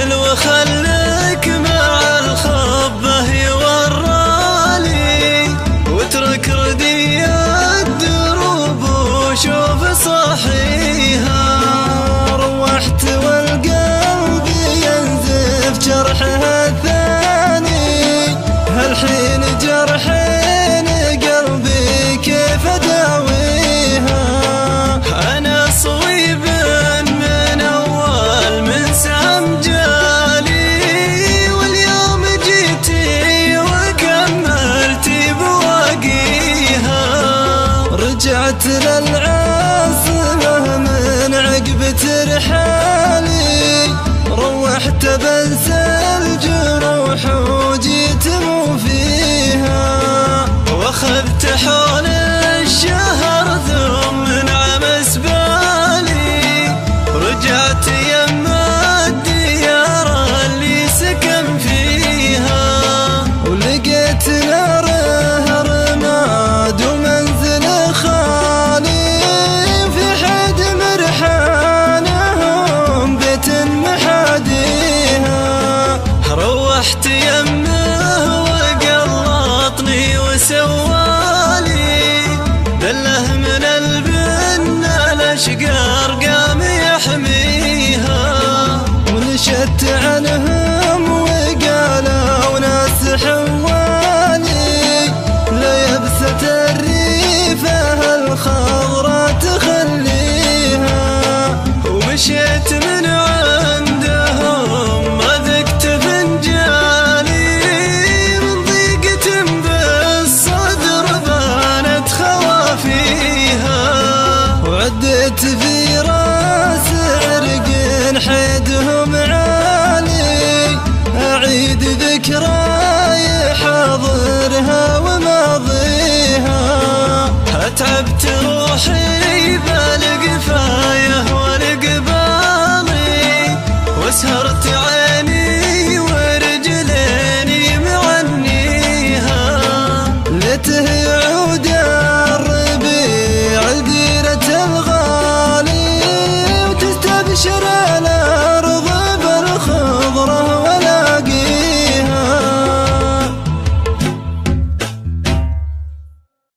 انزل وخليك مع الخبه يورالي، واترك ردي الدروب وشوف صحيها. روحت والقلب ينزف جرحها الثاني، هالحين جرحين قلبي كيف اداويها. انا صويب من اول من سهم جالي، واليوم جيتي وكملتي بواقيها. رجعت للعاصمة من عقب ترحالي، روحت بنسى الجروح وجيت مو فيها. واخذت حول الشهر ثم نعم اسبالي، رجعت يما الديار اللي سكن فيها. ولقيت ناره رماد ومنزل خالي، في حد مرحانهم بيت محاديها. روحت يمه وقلطني وسوالي، دله من البن الاشقار قام يحميها. ونشدت عنهم وقالوا ناس حوالي، ليبسة الريفة الخضراء تخليها. ومشيت من عندهم ما ذقت فنجالي، من ضيقة بالصدر بانت خوافيها. وعديت في راس عرق حيدهم عالي، أعيد ذكراي حاضرها وماضيها. أتعبت روحي بالقفاية والقبالي، وسهرت